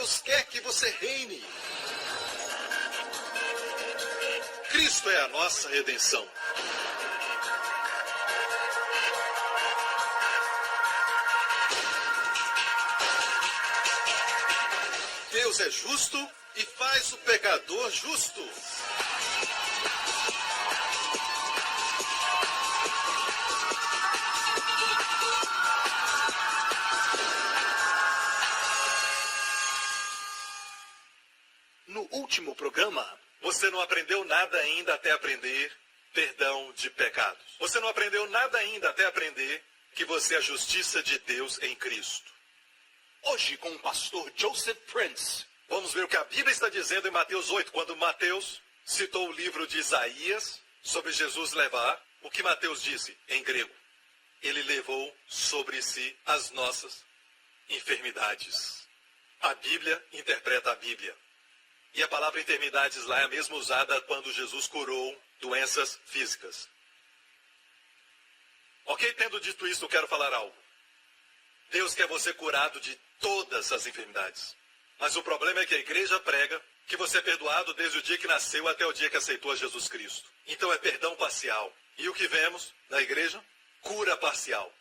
Deus quer que você reine. Cristo é a nossa redenção. Deus é justo e faz o pecador justo. No último programa, você não aprendeu nada ainda até aprender perdão de pecados. Você não aprendeu nada ainda até aprender que você é a justiça de Deus em Cristo. Hoje, com o pastor Joseph Prince, vamos ver o que a Bíblia está dizendo em Mateus 8, quando Mateus citou o livro de Isaías sobre Jesus levar o que Mateus disse em grego. Ele levou sobre si as nossas enfermidades. A Bíblia interpreta a Bíblia. E a palavra enfermidades lá é a mesma usada quando Jesus curou doenças físicas. Ok? Tendo dito isso, eu quero falar algo. Deus quer você curado de todas as enfermidades. Mas o problema é que a igreja prega que você é perdoado desde o dia que nasceu até o dia que aceitou a Jesus Cristo. Então é perdão parcial. E o que vemos na igreja? Cura parcial.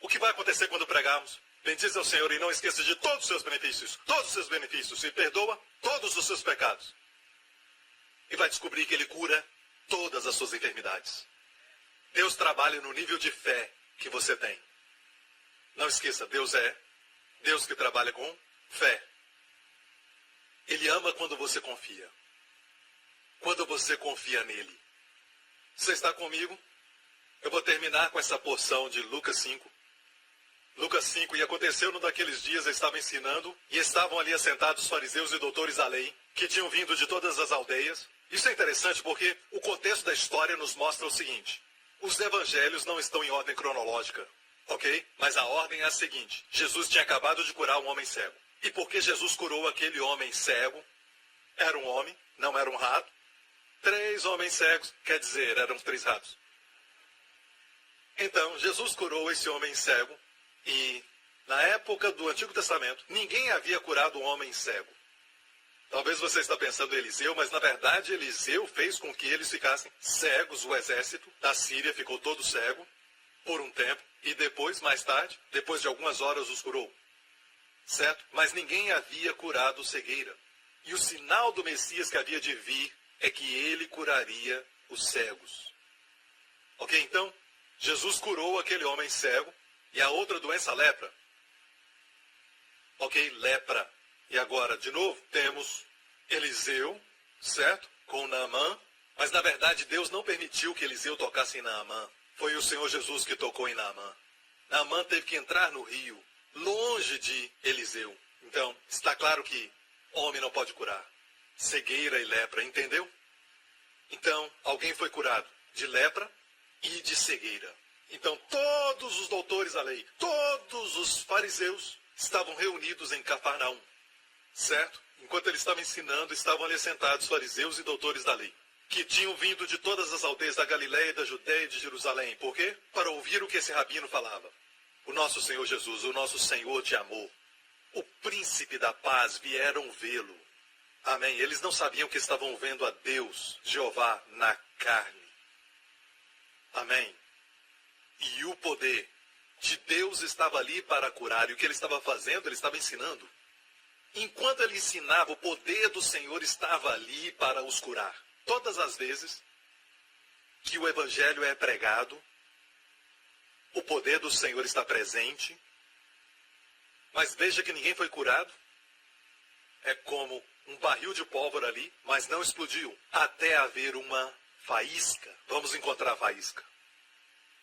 O que vai acontecer quando pregarmos? Bendize ao Senhor e não esqueça de todos os seus benefícios, e perdoa todos os seus pecados. E vai descobrir que Ele cura todas as suas enfermidades. Deus trabalha no nível de fé que você tem. Não esqueça, Deus é Deus que trabalha com fé. Ele ama quando você confia. Quando você confia nele. Você está comigo? Eu vou terminar com essa porção de Lucas 5. Lucas 5, e aconteceu num daqueles dias, eu estava ensinando, e estavam ali assentados os fariseus e doutores da lei, que tinham vindo de todas as aldeias. Isso é interessante porque o contexto da história nos mostra o seguinte: os evangelhos não estão em ordem cronológica, ok? Mas a ordem é a seguinte: Jesus tinha acabado de curar um homem cego. E porque Jesus curou aquele homem cego, era um homem, não era um rato. 3 homens cegos, quer dizer, eram 3 ratos. Então, Jesus curou esse homem cego. E, na época do Antigo Testamento, ninguém havia curado um homem cego. Talvez você está pensando em Eliseu, mas na verdade Eliseu fez com que eles ficassem cegos. O exército da Síria ficou todo cego por um tempo. E depois, mais tarde, depois de algumas horas, os curou. Certo? Mas ninguém havia curado cegueira. E o sinal do Messias que havia de vir é que ele curaria os cegos. Ok? Então, Jesus curou aquele homem cego. E a outra doença, lepra. Ok, lepra. E agora, de novo, temos Eliseu, certo? Com Naamã. Mas, na verdade, Deus não permitiu que Eliseu tocasse em Naamã. Foi o Senhor Jesus que tocou em Naamã. Naamã teve que entrar no rio, longe de Eliseu. Então, está claro que homem não pode curar. Cegueira e lepra, entendeu? Então, alguém foi curado de lepra e de cegueira. Então, todos os doutores da lei, todos os fariseus estavam reunidos em Cafarnaum, certo? Enquanto ele estava ensinando, estavam ali sentados fariseus e doutores da lei, que tinham vindo de todas as aldeias da Galiléia, da Judéia e de Jerusalém. Por quê? Para ouvir o que esse rabino falava. O nosso Senhor Jesus, o nosso Senhor de amor, o príncipe da paz, vieram vê-lo. Amém. Eles não sabiam que estavam vendo a Deus, Jeová, na carne. Amém. E o poder de Deus estava ali para curar. E o que ele estava fazendo? Ele estava ensinando. Enquanto ele ensinava, o poder do Senhor estava ali para os curar. Todas as vezes que o evangelho é pregado, o poder do Senhor está presente. Mas veja que ninguém foi curado. É como um barril de pólvora ali, mas não explodiu. Até haver uma faísca. Vamos encontrar a faísca.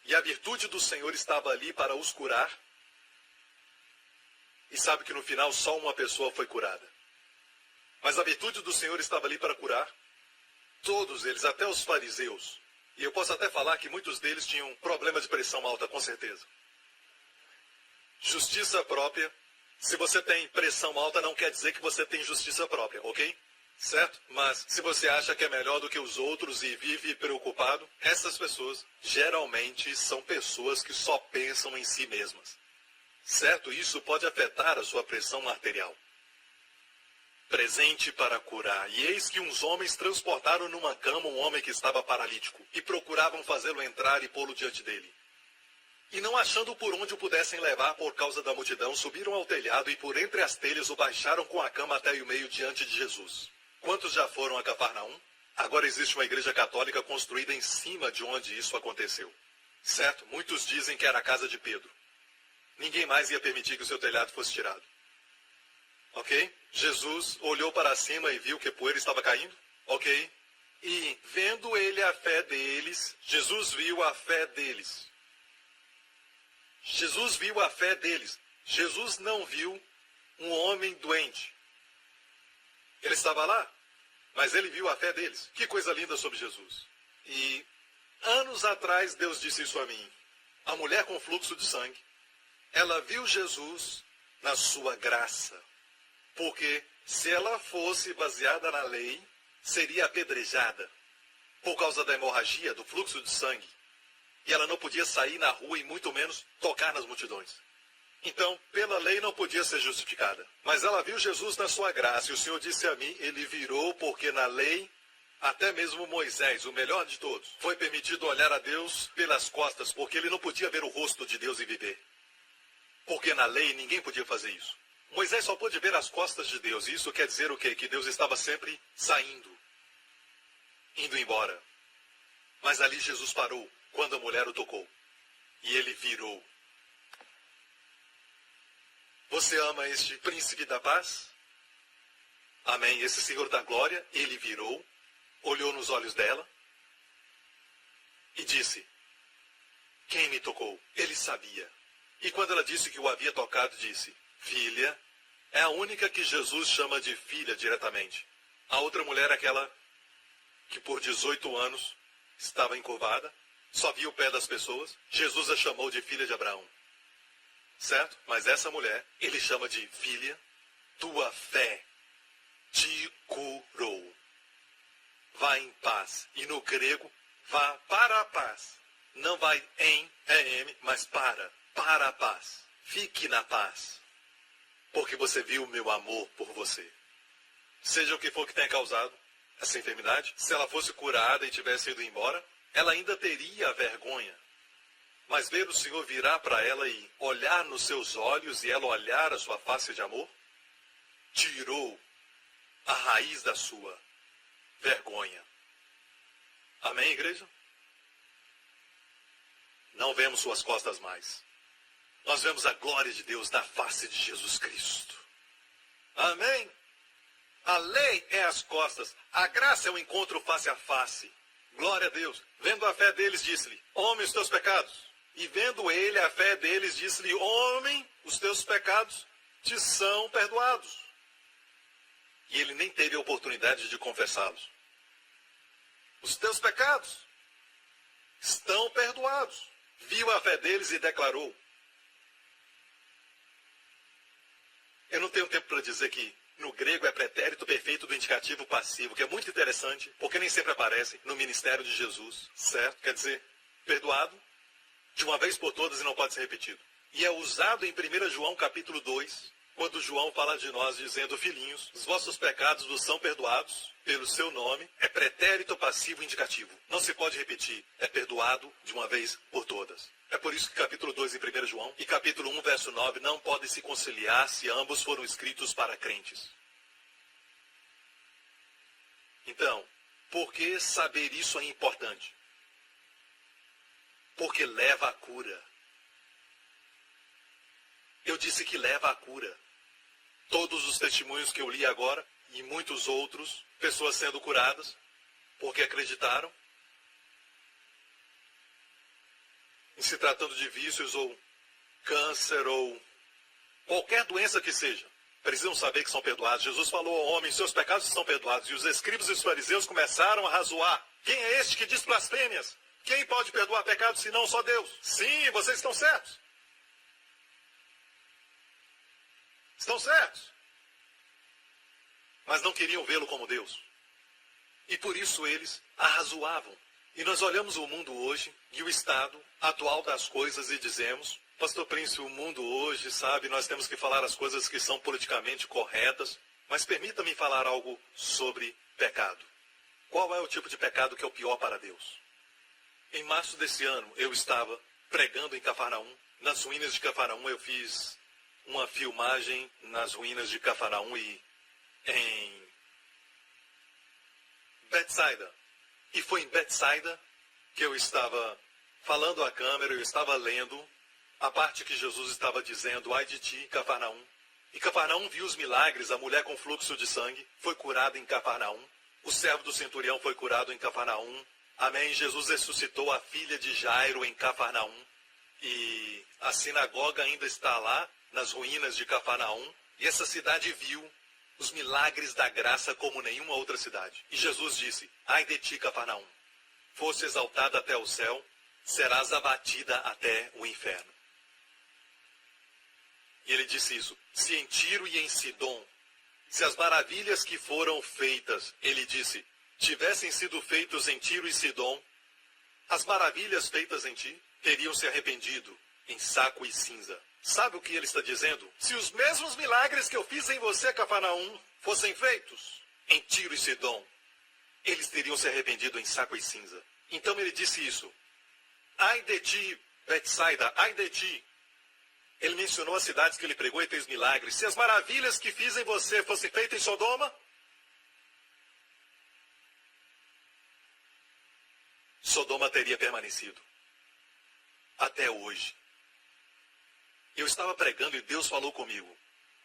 E a virtude do Senhor estava ali para os curar. E sabe que no final só uma pessoa foi curada. Mas a virtude do Senhor estava ali para curar todos eles, até os fariseus. E eu posso até falar que muitos deles tinham problema de pressão alta, com certeza. Justiça própria. Se você tem pressão alta, não quer dizer que você tem justiça própria, ok? Certo? Mas se você acha que é melhor do que os outros e vive preocupado, essas pessoas geralmente são pessoas que só pensam em si mesmas. Certo? Isso pode afetar a sua pressão arterial. presente para curar. E eis que uns homens transportaram numa cama um homem que estava paralítico, e procuravam fazê-lo entrar e pô-lo diante dele. E não achando por onde o pudessem levar por causa da multidão, subiram ao telhado e por entre as telhas o baixaram com a cama até o meio diante de Jesus. Quantos já foram a Cafarnaum? Agora existe uma igreja católica construída em cima de onde isso aconteceu. Certo? Muitos dizem que era a casa de Pedro. Ninguém mais ia permitir que o seu telhado fosse tirado. Ok? Jesus olhou para cima e viu que a poeira estava caindo. Ok? E vendo ele a fé deles, Jesus viu a fé deles. Jesus viu a fé deles. Jesus não viu um homem doente. Ele estava lá, mas ele viu a fé deles. Que coisa linda sobre Jesus. E anos atrás Deus disse isso a mim. A mulher com fluxo de sangue, ela viu Jesus na sua graça. Porque se ela fosse baseada na lei, seria apedrejada por causa da hemorragia, do fluxo de sangue. E ela não podia sair na rua e muito menos tocar nas multidões. Então, pela lei não podia ser justificada. Mas ela viu Jesus na sua graça. E o Senhor disse a mim, ele virou porque na lei, até mesmo Moisés, o melhor de todos, foi permitido olhar a Deus pelas costas, porque ele não podia ver o rosto de Deus e viver. Porque na lei ninguém podia fazer isso. Moisés só pôde ver as costas de Deus. E isso quer dizer o quê? Que Deus estava sempre saindo, indo embora. Mas ali Jesus parou quando a mulher o tocou. E ele virou. Você ama este príncipe da paz? Amém. Esse Senhor da glória, ele virou, olhou nos olhos dela e disse, quem me tocou? Ele sabia. E quando ela disse que o havia tocado, disse, filha, é a única que Jesus chama de filha diretamente. A outra mulher, aquela que por 18 anos estava encurvada, só via o pé das pessoas, Jesus a chamou de filha de Abraão. Certo? Mas essa mulher, ele chama de filha, tua fé te curou. Vá em paz. E no grego, vá para a paz. Não vai em, mas para a paz. Fique na paz. Porque você viu o meu amor por você. Seja o que for que tenha causado essa enfermidade, se ela fosse curada e tivesse ido embora, ela ainda teria vergonha. Mas ver o Senhor virar para ela e olhar nos seus olhos e ela olhar a sua face de amor, tirou a raiz da sua vergonha. Amém, igreja? Não vemos suas costas mais. Nós vemos a glória de Deus na face de Jesus Cristo. Amém? A lei é as costas. A graça é o encontro face a face. Glória a Deus. Vendo a fé deles, disse-lhe, homem, os teus pecados. E vendo ele a fé deles, disse-lhe, homem, os teus pecados te são perdoados. E ele nem teve a oportunidade de confessá-los. Os teus pecados estão perdoados. Viu a fé deles e declarou. Eu não tenho tempo para dizer que no grego é pretérito perfeito do indicativo passivo, que é muito interessante, porque nem sempre aparece no ministério de Jesus, certo? Quer dizer, perdoado de uma vez por todas e não pode ser repetido. E é usado em 1 João capítulo 2, quando João fala de nós dizendo, filhinhos, os vossos pecados vos são perdoados pelo seu nome, é pretérito passivo indicativo. Não se pode repetir, é perdoado de uma vez por todas. É por isso que capítulo 2 em 1 João e capítulo 1, verso 9 não podem se conciliar se ambos foram escritos para crentes. Então, por que saber isso é importante? Porque leva à cura. Eu disse que leva à cura. Todos os testemunhos que eu li agora, e muitos outros, pessoas sendo curadas, porque acreditaram, em se tratando de vícios ou câncer ou qualquer doença que seja, precisam saber que são perdoados. Jesus falou ao homem, seus pecados estão perdoados. E os escribas e os fariseus começaram a razoar. Quem é este que diz blasfêmias? Quem pode perdoar pecados senão só Deus? Sim, vocês estão certos. Estão certos. Mas não queriam vê-lo como Deus. E por isso eles arrazoavam. E nós olhamos o mundo hoje e o estado atual das coisas e dizemos, Pastor Príncipe, o mundo hoje, sabe, nós temos que falar as coisas que são politicamente corretas. Mas permita-me falar algo sobre pecado. Qual é o tipo de pecado que é o pior para Deus? Em março desse ano, eu estava pregando em Cafarnaum. Nas ruínas de Cafarnaum, eu fiz uma filmagem nas ruínas de Cafarnaum e em Betsaida. E foi em Betsaida que eu estava falando à câmera, eu estava lendo a parte que Jesus estava dizendo, ai de ti, Cafarnaum. E Cafarnaum viu os milagres, a mulher com fluxo de sangue foi curada em Cafarnaum. O servo do centurião foi curado em Cafarnaum. Amém. Jesus ressuscitou a filha de Jairo em Cafarnaum. E a sinagoga ainda está lá, nas ruínas de Cafarnaum. E essa cidade viu os milagres da graça como nenhuma outra cidade. E Jesus disse, ai de ti, Cafarnaum, fosse exaltada até o céu, serás abatida até o inferno. E ele disse isso, se em Tiro e em Sidom, se as maravilhas que foram feitas, ele disse, tivessem sido feitos em Tiro e Sidom, as maravilhas feitas em ti teriam se arrependido em saco e cinza. Sabe o que ele está dizendo? Se os mesmos milagres que eu fiz em você, Cafarnaum, fossem feitos em Tiro e Sidom, eles teriam se arrependido em saco e cinza. Então ele disse isso. Ai de ti, Betsaida, ai de ti. Ele mencionou as cidades que ele pregou e fez milagres. Se as maravilhas que fiz em você fossem feitas em Sodoma, Sodoma teria permanecido. Até hoje. Eu estava pregando e Deus falou comigo.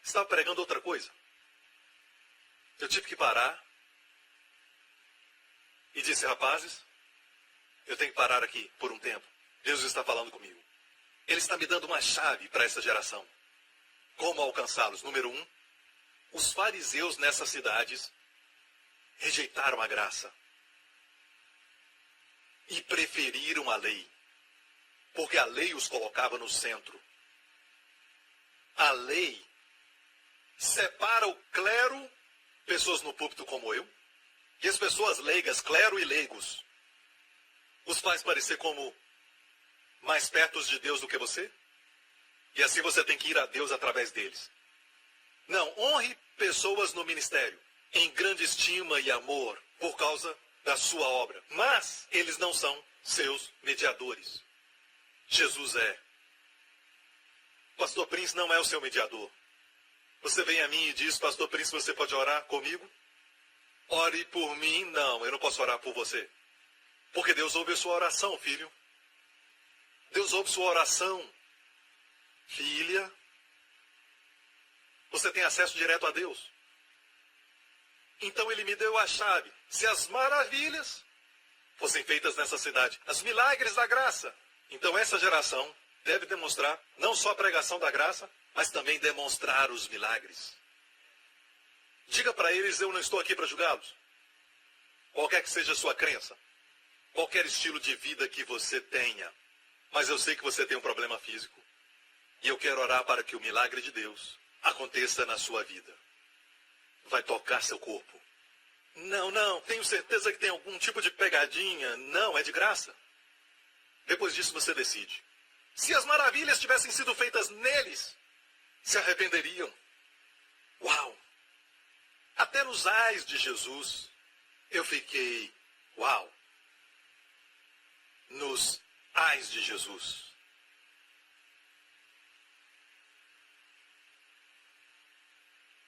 Estava pregando outra coisa. Eu tive que parar. E disse, rapazes, eu tenho que parar aqui por um tempo. Deus está falando comigo. Ele está me dando uma chave para essa geração. Como alcançá-los? Número 1, os fariseus nessas cidades rejeitaram a graça. E preferiram a lei. Porque a lei os colocava no centro. A lei separa o clero, pessoas no púlpito como eu, e as pessoas leigas, clero e leigos, os faz parecer como mais perto de Deus do que você. E assim você tem que ir a Deus através deles. Não, honre pessoas no ministério, em grande estima e amor, por causa da sua obra. Mas eles não são seus mediadores. Jesus é. Pastor Prince não é o seu mediador. Você vem a mim e diz, Pastor Prince, você pode orar comigo? Ore por mim. Não, eu não posso orar por você. Porque Deus ouve a sua oração, filho. Deus ouve sua oração. Filha. Você tem acesso direto a Deus. Então ele me deu a chave. Se as maravilhas fossem feitas nessa cidade, os milagres da graça, então essa geração deve demonstrar não só a pregação da graça, mas também demonstrar os milagres. Diga para eles, eu não estou aqui para julgá-los. Qualquer que seja a sua crença, qualquer estilo de vida que você tenha, mas eu sei que você tem um problema físico, e eu quero orar para que o milagre de Deus aconteça na sua vida. Vai tocar seu corpo. Não, tenho certeza que tem algum tipo de pegadinha. Não, é de graça. Depois disso você decide. Se as maravilhas tivessem sido feitas neles, se arrependeriam. Uau! Até nos ais de Jesus, eu fiquei, uau! Nos ais de Jesus.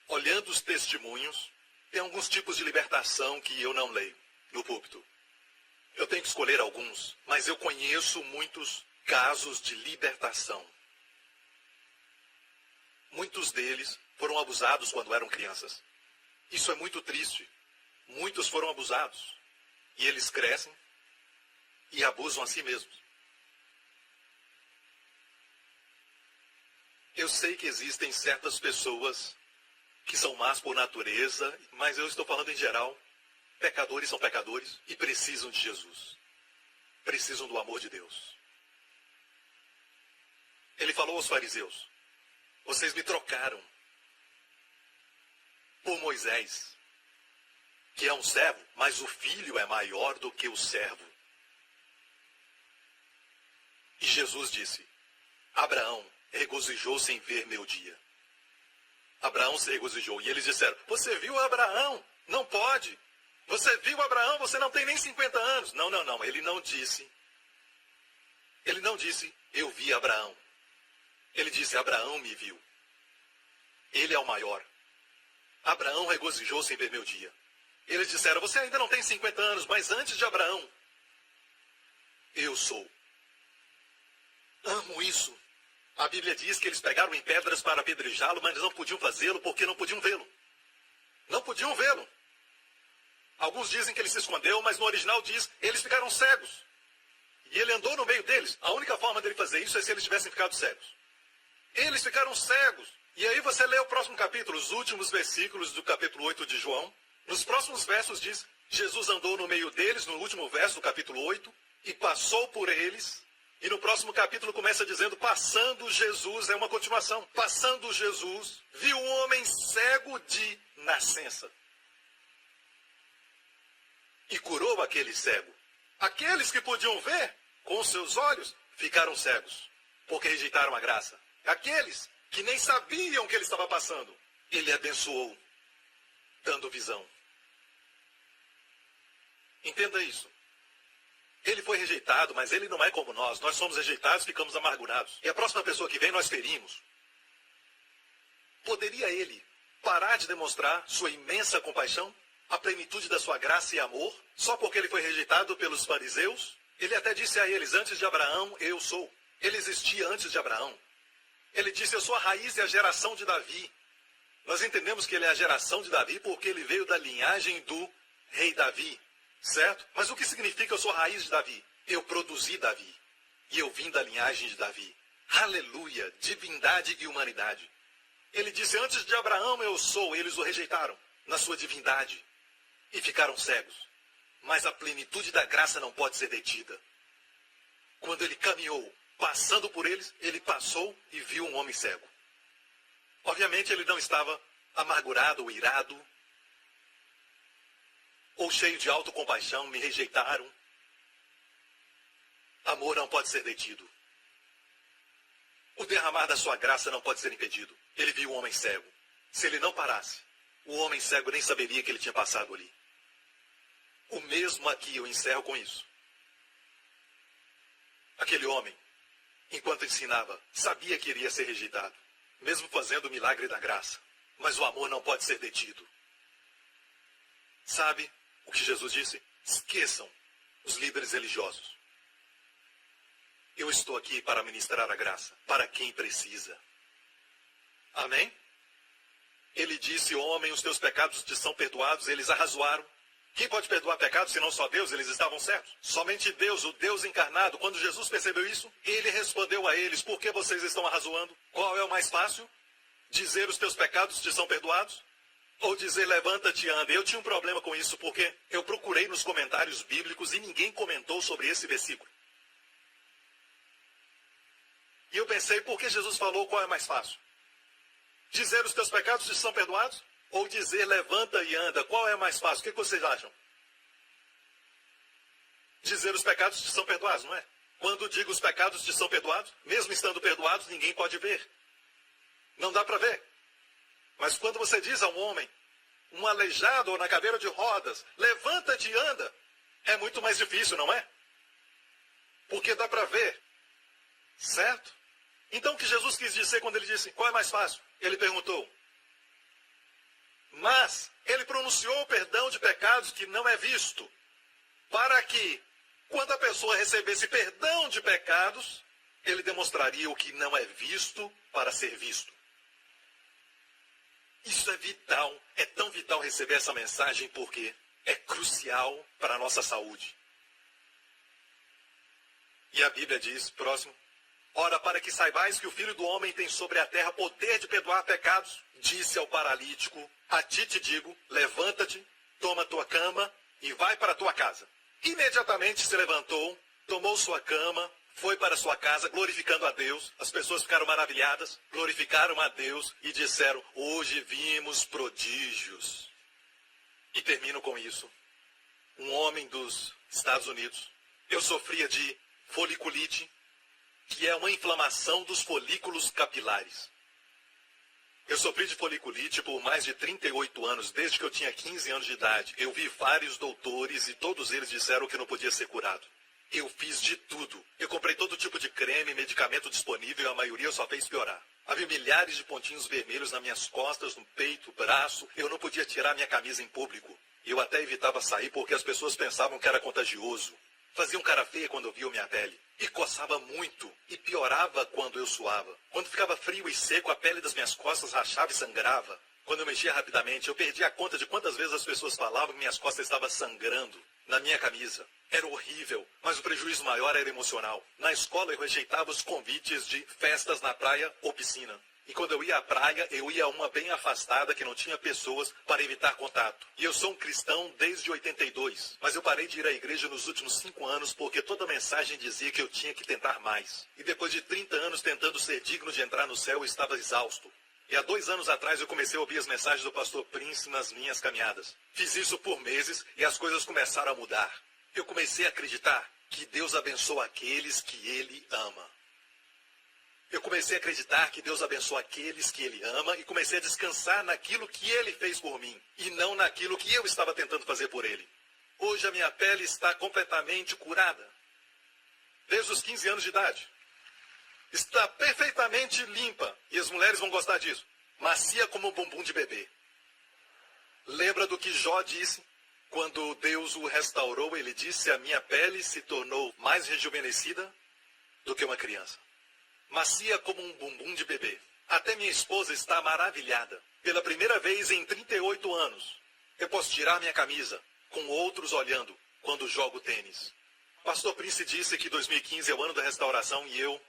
Olhando os testemunhos, tem alguns tipos de libertação que eu não leio no púlpito. Eu tenho que escolher alguns, mas eu conheço muitos casos de libertação. Muitos deles foram abusados quando eram crianças. Isso é muito triste. Muitos foram abusados. E eles crescem e abusam a si mesmos. Eu sei que existem certas pessoas que são más por natureza, mas eu estou falando em geral. Pecadores são pecadores e precisam de Jesus. Precisam do amor de Deus. Ele falou aos fariseus, vocês me trocaram por Moisés, que é um servo, mas o filho é maior do que o servo. E Jesus disse, Abraão regozijou-se em ver meu dia. Abraão se regozijou. E eles disseram, você viu Abraão? Não pode. Você viu Abraão? Você não tem nem 50 anos. Não, não, não. Ele não disse, eu vi Abraão. Ele disse, Abraão me viu. Ele é o maior. Abraão regozijou-se em ver meu dia. Eles disseram, você ainda não tem 50 anos, mas antes de Abraão, eu sou. Amo isso. A Bíblia diz que eles pegaram em pedras para apedrejá-lo, mas não podiam fazê-lo porque não podiam vê-lo. Não podiam vê-lo. Alguns dizem que ele se escondeu, mas no original diz, eles ficaram cegos. E ele andou no meio deles. A única forma dele fazer isso é se eles tivessem ficado cegos. Eles ficaram cegos. E aí você lê o próximo capítulo, os últimos versículos do capítulo 8 de João. Nos próximos versos diz, Jesus andou no meio deles, no último verso do capítulo 8, e passou por eles. E no próximo capítulo começa dizendo, passando Jesus, é uma continuação. Passando Jesus, viu um homem cego de nascença. E curou aquele cego. Aqueles que podiam ver com os seus olhos ficaram cegos, porque rejeitaram a graça. Aqueles que nem sabiam o que ele estava passando, ele abençoou, dando visão. Entenda isso. Ele foi rejeitado, mas ele não é como nós. Nós somos rejeitados, ficamos amargurados. E a próxima pessoa que vem, nós ferimos. Poderia ele parar de demonstrar sua imensa compaixão, a plenitude da sua graça e amor, só porque ele foi rejeitado pelos fariseus? Ele até disse a eles, antes de Abraão, eu sou. Ele existia antes de Abraão. Ele disse, eu sou a raiz e a geração de Davi. Nós entendemos que ele é a geração de Davi porque ele veio da linhagem do rei Davi. Certo? Mas o que significa eu sou a raiz de Davi? Eu produzi Davi. E eu vim da linhagem de Davi. Aleluia! Divindade e humanidade. Ele disse, antes de Abraão eu sou. Eles o rejeitaram na sua divindade. E ficaram cegos. Mas a plenitude da graça não pode ser detida. Quando ele caminhou, passando por eles, ele passou e viu um homem cego. Obviamente ele não estava amargurado ou irado, ou cheio de autocompaixão, me rejeitaram. Amor não pode ser detido. O derramar da sua graça não pode ser impedido. Ele viu um homem cego. Se ele não parasse, o homem cego nem saberia que ele tinha passado ali. O mesmo aqui, eu encerro com isso. Aquele homem, enquanto ensinava, sabia que iria ser rejeitado, mesmo fazendo o milagre da graça. Mas o amor não pode ser detido. Sabe o que Jesus disse? Esqueçam os líderes religiosos. Eu estou aqui para ministrar a graça, para quem precisa. Amém? Ele disse, homem, os teus pecados te são perdoados. Eles arrazoaram. Quem pode perdoar pecados, senão só Deus? Eles estavam certos. Somente Deus, o Deus encarnado. Quando Jesus percebeu isso, ele respondeu a eles, por que vocês estão arrazoando? Qual é o mais fácil? Dizer os teus pecados te são perdoados? Ou dizer, levanta-te e anda. Eu tinha um problema com isso, porque eu procurei nos comentários bíblicos e ninguém comentou sobre esse versículo. E eu pensei, por que Jesus falou qual é mais fácil? Dizer os teus pecados te são perdoados? Ou dizer, levanta e anda? Qual é mais fácil? O que vocês acham? Dizer os pecados te são perdoados, não é? Quando digo os pecados te são perdoados, mesmo estando perdoados, ninguém pode ver. Não dá para ver. Mas quando você diz a um homem, um aleijado ou na cadeira de rodas, levanta-te e anda, é muito mais difícil, não é? Porque dá para ver. Certo? Então o que Jesus quis dizer quando ele disse, qual é mais fácil? Ele perguntou. Mas ele pronunciou o perdão de pecados que não é visto, para que, quando a pessoa recebesse perdão de pecados, ele demonstraria o que não é visto para ser visto. Isso é vital, é tão vital receber essa mensagem porque é crucial para a nossa saúde. E a Bíblia diz, próximo, ora, para que saibais que o Filho do Homem tem sobre a terra poder de perdoar pecados, disse ao paralítico, a ti te digo, levanta-te, toma tua cama e vai para a tua casa. Imediatamente se levantou, tomou sua cama, foi para sua casa glorificando a Deus. As pessoas ficaram maravilhadas, glorificaram a Deus e disseram, hoje vimos prodígios. E termino com isso. Um homem dos Estados Unidos, eu sofria de foliculite, que é uma inflamação dos folículos capilares. Eu sofri de foliculite por mais de 38 anos, desde que eu tinha 15 anos de idade. Eu vi vários doutores e todos eles disseram que não podia ser curado. Eu fiz de tudo. Eu comprei todo tipo de creme, medicamento disponível e a maioria só fez piorar. Havia milhares de pontinhos vermelhos nas minhas costas, no peito, braço. Eu não podia tirar minha camisa em público. Eu até evitava sair porque as pessoas pensavam que era contagioso. Fazia um cara feia quando viam minha pele. E coçava muito. E piorava quando eu suava. Quando ficava frio e seco, a pele das minhas costas rachava e sangrava. Quando eu mexia rapidamente, eu perdia a conta de quantas vezes as pessoas falavam que minhas costas estavam sangrando na minha camisa. Era horrível, mas o prejuízo maior era emocional. Na escola eu rejeitava os convites de festas na praia ou piscina. E quando eu ia à praia, eu ia a uma bem afastada que não tinha pessoas para evitar contato. E eu sou um cristão desde 82, mas eu parei de ir à igreja nos últimos 5 anos porque toda mensagem dizia que eu tinha que tentar mais. E depois de 30 anos tentando ser digno de entrar no céu, eu estava exausto. E há 2 anos atrás eu comecei a ouvir as mensagens do pastor Prince nas minhas caminhadas. Fiz isso por meses e as coisas começaram a mudar. Eu comecei a acreditar que Deus abençoa aqueles que Ele ama. Eu comecei a acreditar que Deus abençoa aqueles que Ele ama e comecei a descansar naquilo que Ele fez por mim e não naquilo que eu estava tentando fazer por Ele. Hoje a minha pele está completamente curada. Desde os 15 anos de idade. Está perfeitamente limpa e as mulheres vão gostar disso. Macia como um bumbum de bebê. Lembra do que Jó disse? Quando Deus o restaurou, ele disse: a minha pele se tornou mais rejuvenescida do que uma criança. Macia como um bumbum de bebê. Até minha esposa está maravilhada. Pela primeira vez em 38 anos, eu posso tirar minha camisa, com outros olhando, quando jogo tênis. Pastor Prince disse que 2015 é o ano da restauração e eu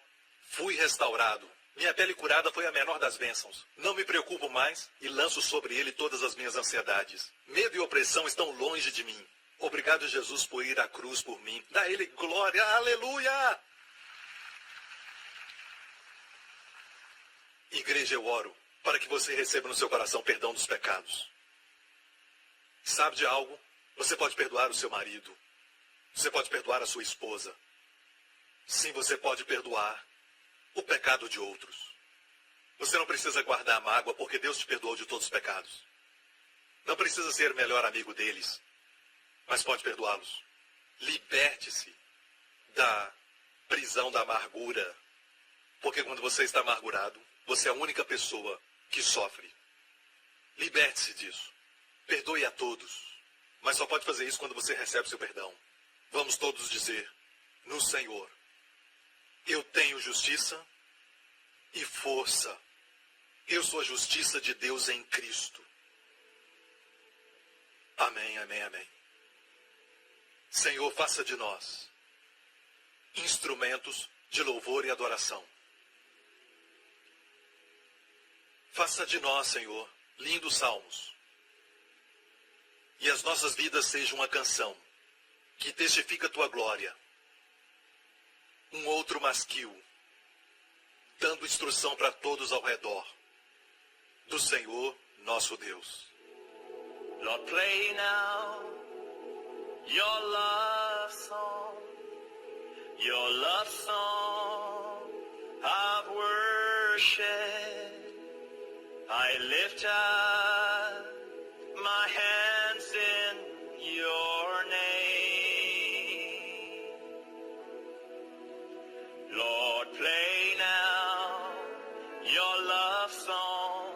fui restaurado. Minha pele curada foi a menor das bênçãos. Não me preocupo mais e lanço sobre ele todas as minhas ansiedades. Medo e opressão estão longe de mim. Obrigado, Jesus, por ir à cruz por mim. Dá a ele glória. Aleluia! Igreja, eu oro para que você receba no seu coração perdão dos pecados. Sabe de algo? Você pode perdoar o seu marido. Você pode perdoar a sua esposa. Sim, você pode perdoar o pecado de outros. Você não precisa guardar mágoa porque Deus te perdoou de todos os pecados. Não precisa ser melhor amigo deles, mas pode perdoá-los. Liberte-se da prisão da amargura, porque quando você está amargurado, você é a única pessoa que sofre. Liberte-se disso. Perdoe a todos, mas só pode fazer isso quando você recebe seu perdão. Vamos todos dizer: no Senhor eu tenho justiça e força. Eu sou a justiça de Deus em Cristo. Amém, amém, amém. Senhor, faça de nós instrumentos de louvor e adoração. Faça de nós, Senhor, lindos salmos. E as nossas vidas sejam uma canção que testifica a tua glória. Um outro masquil, dando instrução para todos ao redor do Senhor, nosso Deus. Lord, play now your love song of worship. I lift up my hands in your name. Lord, play now your love song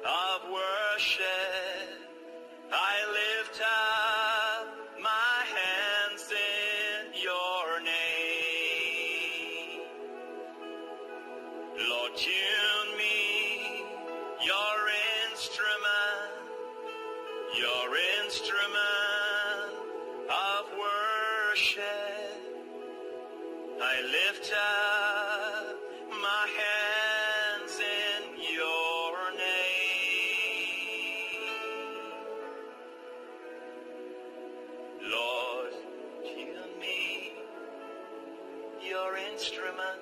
of worship. I lift up my hands in your name. Lord, tune me, your instrument of worship. I lift up my hands in your name. Lord, tune me, your instrument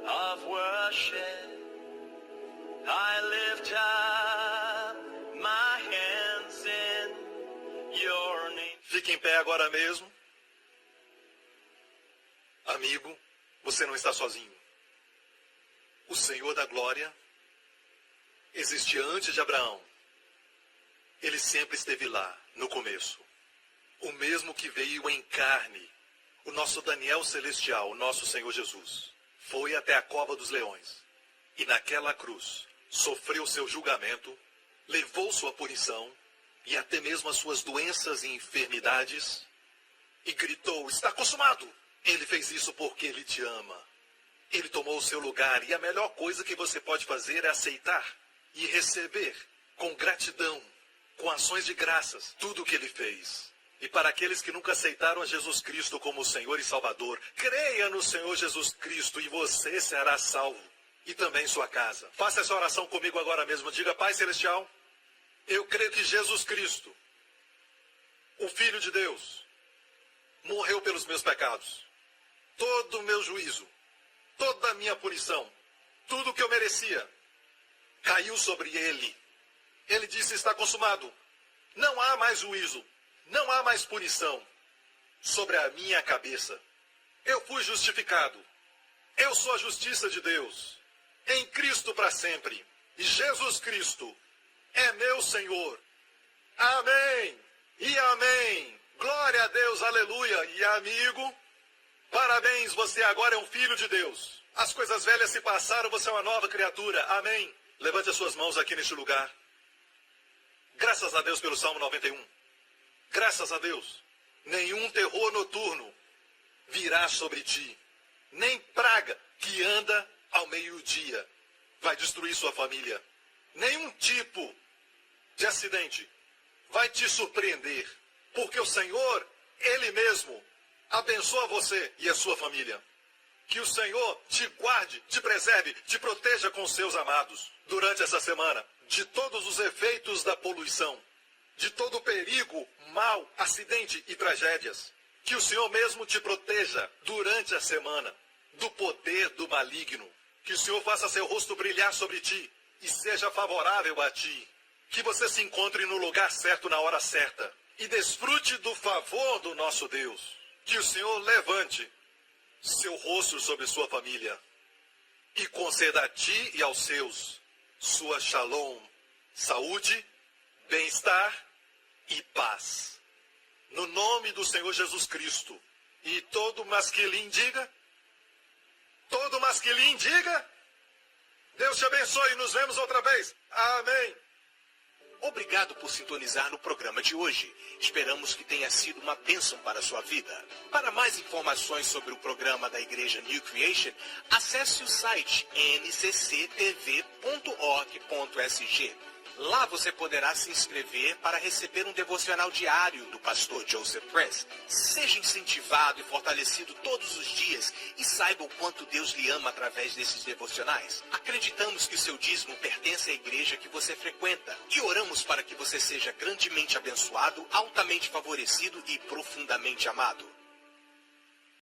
of worship. I lift up my hands in your name. Fique em pé agora mesmo. Amigo, você não está sozinho. O Senhor da glória existia antes de Abraão. Ele sempre esteve lá, no começo. O mesmo que veio em carne, o nosso Daniel celestial, o nosso Senhor Jesus, foi até a cova dos leões. E naquela cruz, sofreu seu julgamento, levou sua punição, e até mesmo as suas doenças e enfermidades, e gritou, está consumado! Ele fez isso porque ele te ama. Ele tomou o seu lugar, e a melhor coisa que você pode fazer é aceitar e receber com gratidão, com ações de graças, tudo o que ele fez. E para aqueles que nunca aceitaram a Jesus Cristo como Senhor e Salvador, creia no Senhor Jesus Cristo e você será salvo. E também sua casa. Faça essa oração comigo agora mesmo. Diga, Pai Celestial, eu creio que Jesus Cristo, o Filho de Deus, morreu pelos meus pecados. Todo o meu juízo, toda a minha punição, tudo o que eu merecia, caiu sobre ele. Ele disse, está consumado. Não há mais juízo, não há mais punição sobre a minha cabeça. Eu fui justificado. Eu sou a justiça de Deus, em Cristo para sempre. E Jesus Cristo é meu Senhor. Amém e amém. Glória a Deus, aleluia. E amigo, parabéns, você agora é um filho de Deus. As coisas velhas se passaram, você é uma nova criatura. Amém. Levante as suas mãos aqui neste lugar. Graças a Deus pelo Salmo 91. Graças a Deus. Nenhum terror noturno virá sobre ti. Nem praga que anda ao meio-dia vai destruir sua família. Nenhum tipo de acidente vai te surpreender. Porque o Senhor, Ele mesmo, abençoa você e a sua família. Que o Senhor te guarde, te preserve, te proteja com seus amados durante essa semana. De todos os efeitos da poluição, de todo o perigo, mal, acidente e tragédias. Que o Senhor mesmo te proteja durante a semana do poder do maligno. Que o Senhor faça seu rosto brilhar sobre ti e seja favorável a ti. Que você se encontre no lugar certo na hora certa e desfrute do favor do nosso Deus. Que o Senhor levante seu rosto sobre sua família e conceda a ti e aos seus sua shalom, saúde, bem-estar e paz. No nome do Senhor Jesus Cristo. E todo masculino diga, todo masculino diga, Deus te abençoe e nos vemos outra vez. Amém. Obrigado por sintonizar no programa de hoje. Esperamos que tenha sido uma bênção para a sua vida. Para mais informações sobre o programa da Igreja New Creation, acesse o site ncctv.org.sg. Lá você poderá se inscrever para receber um devocional diário do pastor Joseph Prince. Seja incentivado e fortalecido todos os dias e saiba o quanto Deus lhe ama através desses devocionais. Acreditamos que o seu dízimo pertence à igreja que você frequenta e oramos para que você seja grandemente abençoado, altamente favorecido e profundamente amado.